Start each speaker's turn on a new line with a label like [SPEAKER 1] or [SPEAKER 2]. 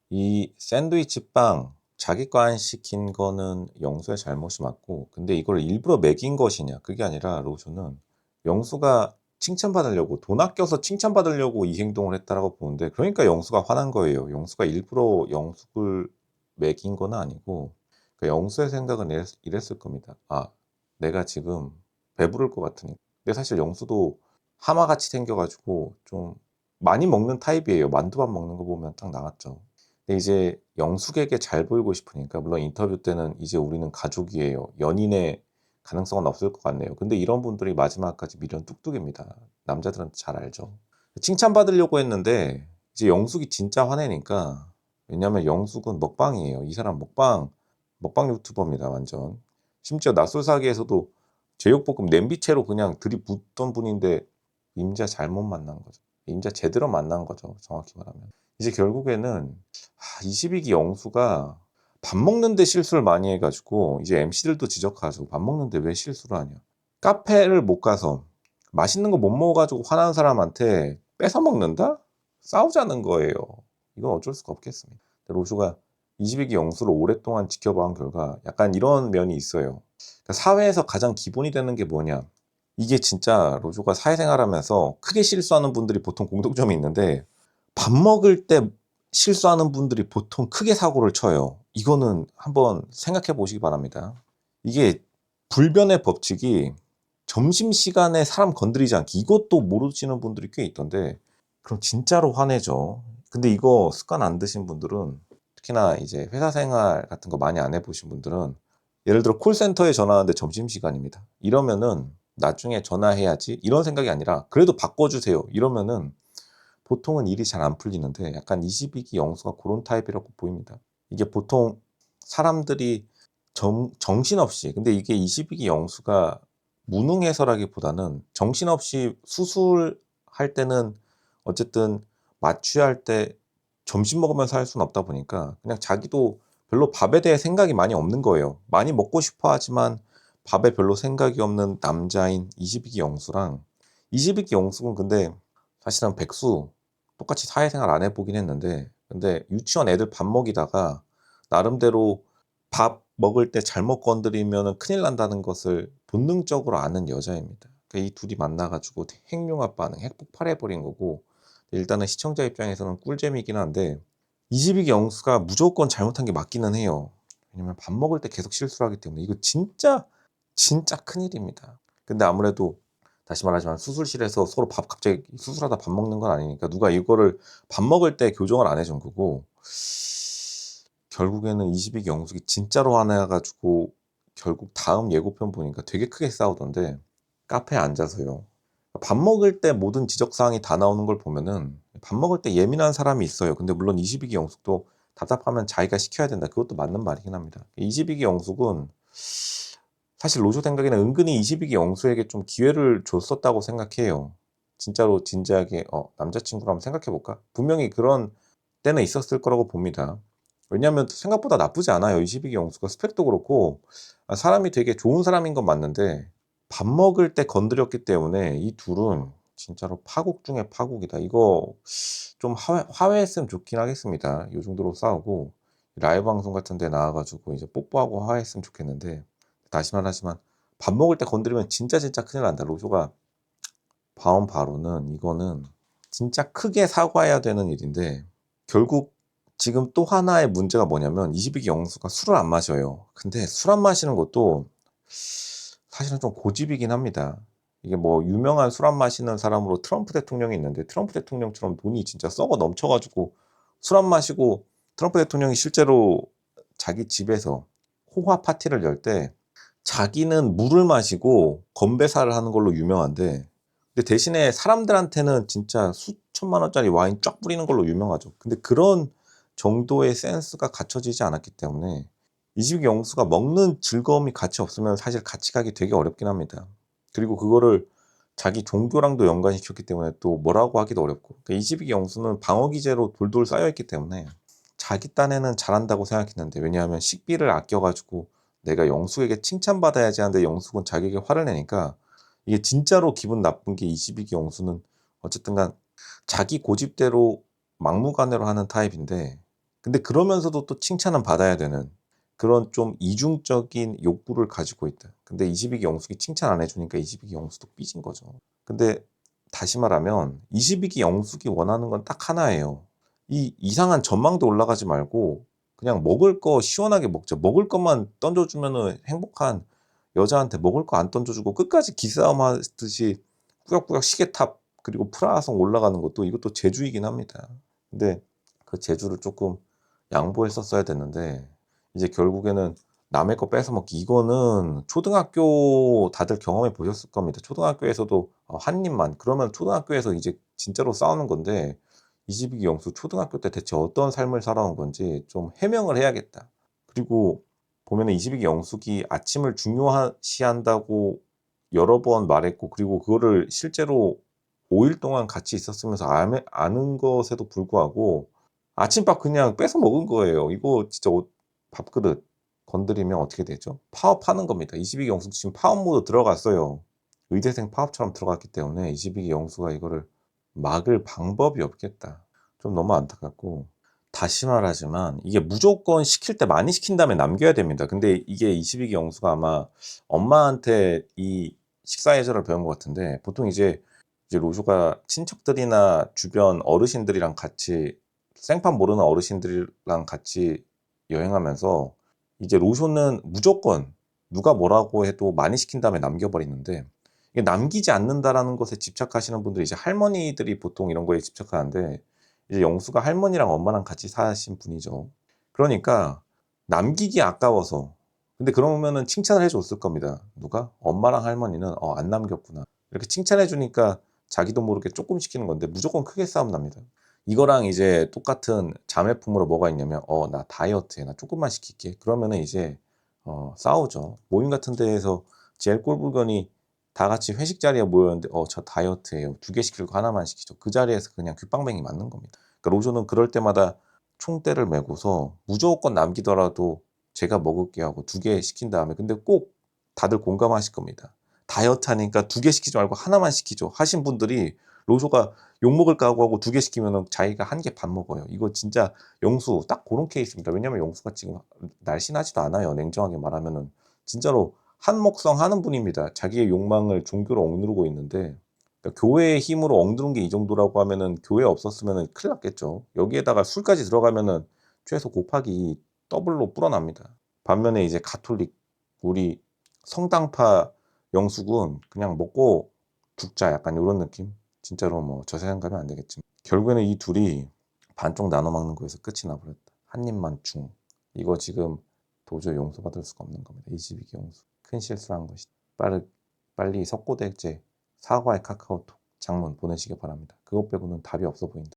[SPEAKER 1] 이 샌드위치 빵 자기 거 안 시킨 거는 영수의 잘못이 맞고, 근데 이걸 일부러 매긴 것이냐, 그게 아니라 로즈는 영수가 칭찬받으려고, 돈 아껴서 칭찬받으려고 이 행동을 했다라고 보는데, 그러니까 영수가 화난 거예요. 영수가 일부러 영숙을 매긴 건 아니고, 그 영수의 생각은 이랬을 겁니다. 아, 내가 지금 배부를 것 같으니까. 근데 사실 영수도 하마같이 생겨가지고 좀 많이 먹는 타입이에요. 만두밥 먹는 거 보면 딱 나왔죠. 근데 이제 영숙에게 잘 보이고 싶으니까, 물론 인터뷰 때는 이제 우리는 가족이에요, 연인의 가능성은 없을 것 같네요. 근데 이런 분들이 마지막까지 미련 뚝뚝입니다. 남자들은 잘 알죠. 칭찬받으려고 했는데 이제 영숙이 진짜 화내니까, 왜냐면 영숙은 먹방이에요. 이 사람 먹방 유튜버입니다, 완전. 심지어 낯설사기에서도 제육볶음 냄비채로 그냥 들이붓던 분인데, 임자 잘못 만난 거죠. 임자 제대로 만난 거죠, 정확히 말하면. 이제 결국에는 22기 영수가 밥 먹는데 실수를 많이 해가지고 이제 MC들도 지적하죠. 밥 먹는데 왜 실수를 하냐. 카페를 못 가서 맛있는 거 못 먹어가지고 화난 사람한테 뺏어 먹는다? 싸우자는 거예요. 이건 어쩔 수가 없겠습니다. 로즈가 22기 영수를 오랫동안 지켜본 결과 약간 이런 면이 있어요. 그러니까 사회에서 가장 기본이 되는 게 뭐냐. 이게 진짜 로즈가 사회생활하면서 크게 실수하는 분들이 보통 공통점이 있는데, 밥 먹을 때 실수하는 분들이 보통 크게 사고를 쳐요. 이거는 한번 생각해 보시기 바랍니다. 이게 불변의 법칙이 점심시간에 사람 건드리지 않기, 이것도 모르시는 분들이 꽤 있던데, 그럼 진짜로 화내죠. 근데 이거 습관 안 드신 분들은, 특히나 이제 회사 생활 같은 거 많이 안 해보신 분들은, 예를 들어 콜센터에 전화하는데 점심시간입니다. 이러면은 나중에 전화해야지 이런 생각이 아니라 그래도 바꿔주세요 이러면은 보통은 일이 잘 안 풀리는데, 약간 22기 영수가 그런 타입이라고 보입니다. 이게 보통 사람들이 정신없이, 근데 이게 22기 영수가 무능해서라기보다는 정신없이 수술할 때는 어쨌든 마취할 때 점심 먹으면서 할 수는 없다 보니까 그냥 자기도 별로 밥에 대해 생각이 많이 없는 거예요. 많이 먹고 싶어 하지만 밥에 별로 생각이 없는 남자인 22기 영수랑, 22기 영수는 근데 사실은 백수, 똑같이 사회생활 안 해보긴 했는데, 근데 유치원 애들 밥 먹이다가 나름대로 밥 먹을 때 잘못 건드리면 큰일 난다는 것을 본능적으로 아는 여자입니다. 그러니까 이 둘이 만나가지고 핵융합 반응, 핵폭발해버린 거고, 일단은 시청자 입장에서는 꿀잼이긴 한데, 22기 영수가 무조건 잘못한 게 맞기는 해요. 왜냐면 밥 먹을 때 계속 실수를 하기 때문에 이거 진짜 큰일입니다. 근데 아무래도 다시 말하지만 수술실에서 서로 밥 갑자기 수술하다 밥 먹는 건 아니니까 누가 이거를 밥 먹을 때 교정을 안 해준 거고, 결국에는 22기 영숙이 진짜로 화내가지고 결국 다음 예고편 보니까 되게 크게 싸우던데, 카페에 앉아서요. 밥 먹을 때 모든 지적사항이 다 나오는 걸 보면은 밥 먹을 때 예민한 사람이 있어요. 근데 물론 22기 영숙도 답답하면 자기가 시켜야 된다, 그것도 맞는 말이긴 합니다. 22기 영숙은 사실 로조 생각에는 은근히 22기 영수에게 좀 기회를 줬었다고 생각해요. 진짜로 진지하게 남자친구라 한번 생각해볼까? 분명히 그런 때는 있었을 거라고 봅니다. 왜냐하면 생각보다 나쁘지 않아요. 22기 영수가 스펙도 그렇고, 사람이 되게 좋은 사람인 건 맞는데, 밥 먹을 때 건드렸기 때문에 이 둘은 진짜로 파국 중에 파국이다. 이거 좀 화해했으면 좋긴 하겠습니다. 요 정도로 싸우고 라이브 방송 같은 데 나와가지고 이제 뽀뽀하고 화해했으면 좋겠는데, 다시 말하지만 밥 먹을 때 건드리면 진짜 큰일 난다. 로조가 봐온 바로는 이거는 진짜 크게 사과해야 되는 일인데, 결국 지금 또 하나의 문제가 뭐냐면 22기 영수가 술을 안 마셔요. 근데 술 안 마시는 것도 사실은 좀 고집이긴 합니다. 이게 뭐 유명한 술 안 마시는 사람으로 트럼프 대통령이 있는데, 트럼프 대통령처럼 돈이 진짜 썩어 넘쳐가지고 술 안 마시고, 트럼프 대통령이 실제로 자기 집에서 호화 파티를 열 때 자기는 물을 마시고 건배사를 하는 걸로 유명한데, 근데 대신에 사람들한테는 진짜 수천만 원짜리 와인 쫙 뿌리는 걸로 유명하죠. 근데 그런 정도의 센스가 갖춰지지 않았기 때문에 22기 영수가 먹는 즐거움이 같이 없으면 사실 같이 가기 되게 어렵긴 합니다. 그리고 그거를 자기 종교랑도 연관시켰기 때문에 또 뭐라고 하기도 어렵고, 그러니까 22기 영수는 방어 기제로 돌돌 쌓여있기 때문에 자기 딴에는 잘한다고 생각했는데, 왜냐하면 식비를 아껴가지고 내가 영숙에게 칭찬받아야지 하는데 영숙은 자기에게 화를 내니까, 이게 진짜로 기분 나쁜 게 22기 영수는 어쨌든 간 자기 고집대로 막무가내로 하는 타입인데, 근데 그러면서도 또 칭찬은 받아야 되는 그런 좀 이중적인 욕구를 가지고 있다. 근데 22기 영숙이 칭찬 안 해주니까 22기 영숙도 삐진 거죠. 근데 다시 말하면 22기 영숙이 원하는 건 딱 하나예요. 이 이상한 전망도 올라가지 말고 그냥 먹을 거 시원하게 먹자. 먹을 것만 던져주면은 행복한 여자한테 먹을 거 안 던져주고 끝까지 기싸움 하듯이 꾸역꾸역 시계탑 그리고 프라하성 올라가는 것도 이것도 재주이긴 합니다. 근데 그 재주를 조금 양보했었어야 됐는데 이제 결국에는 남의 거 뺏어 먹기 이거는 초등학교 다들 경험해 보셨을 겁니다. 초등학교에서도 한 입만 그러면 초등학교에서 이제 진짜로 싸우는 건데 22기 영수 초등학교 때 대체 어떤 삶을 살아온 건지 좀 해명을 해야겠다. 그리고 보면은 22기 영숙이 아침을 중요시한다고 여러 번 말했고 그리고 그거를 실제로 5일 동안 같이 있었으면서 아는 것에도 불구하고 아침밥 그냥 뺏어 먹은 거예요. 이거 진짜 밥그릇 건드리면 어떻게 되죠? 파업하는 겁니다. 22기 영숙 지금 파업 모드 들어갔어요. 의대생 파업처럼 들어갔기 때문에 22기 영수가 이거를 막을 방법이 없겠다. 좀 너무 안타깝고 다시 말하지만 이게 무조건 시킬 때 많이 시킨 다음에 남겨야 됩니다. 근데 이게 22기 영수가 아마 엄마한테 이 식사 예절을 배운 것 같은데 보통 이제 로쇼가 친척들이나 주변 어르신들이랑 같이 생판 모르는 어르신들이랑 같이 여행하면서 이제 로쇼는 무조건 누가 뭐라고 해도 많이 시킨 다음에 남겨버리는데 이게 남기지 않는다라는 것에 집착하시는 분들이 이제 할머니들이 보통 이런 거에 집착하는데 이제 영수가 할머니랑 엄마랑 같이 사신 분이죠. 그러니까 남기기 아까워서 근데 그러면은 칭찬을 해줬을 겁니다. 누가? 엄마랑 할머니는 안 남겼구나. 이렇게 칭찬해 주니까 자기도 모르게 조금 시키는 건데 무조건 크게 싸움 납니다. 이거랑 이제 똑같은 자매품으로 뭐가 있냐면 나 다이어트해. 나 조금만 시킬게. 그러면은 이제 싸우죠. 모임 같은 데에서 제일 꼴불견이 다 같이 회식 자리에 모였는데 저 다이어트해요. 2개 시킬 거 하나만 시키죠. 그 자리에서 그냥 귓방맹이 맞는 겁니다. 그러니까 로조는 그럴 때마다 총대를 메고서 무조건 남기더라도 제가 먹을게 하고 2개 시킨 다음에 근데 꼭 다들 공감하실 겁니다. 다이어트 하니까 2개 시키지 말고 하나만 시키죠. 하신 분들이 로조가 욕먹을 까고 하고 2개 시키면은 자기가 1개 반 먹어요. 이거 진짜 영수 딱 그런 케이스입니다. 왜냐면 영수가 지금 날씬하지도 않아요. 냉정하게 말하면은 진짜로 한몫성 하는 분입니다. 자기의 욕망을 종교로 억누르고 있는데 그러니까 교회의 힘으로 억누른 게 이 정도라고 하면은 교회 없었으면은 큰일 났겠죠. 여기에다가 술까지 들어가면은 최소 곱하기 더블로 불어납니다. 반면에 이제 가톨릭 우리 성당파 영숙은 그냥 먹고 죽자 약간 이런 느낌. 진짜로 뭐 저 세상 가면 안 되겠지만 결국에는 이 둘이 반쪽 나눠 먹는 거에서 끝이 나버렸다. 한 입만 중. 이거 지금 도저히 용서받을 수가 없는 겁니다. 22기 용서. 큰 실수를 한 것이다. 빨리 석고대죄 사과의 카카오톡 장문 보내시기 바랍니다. 그것 빼고는 답이 없어 보인다.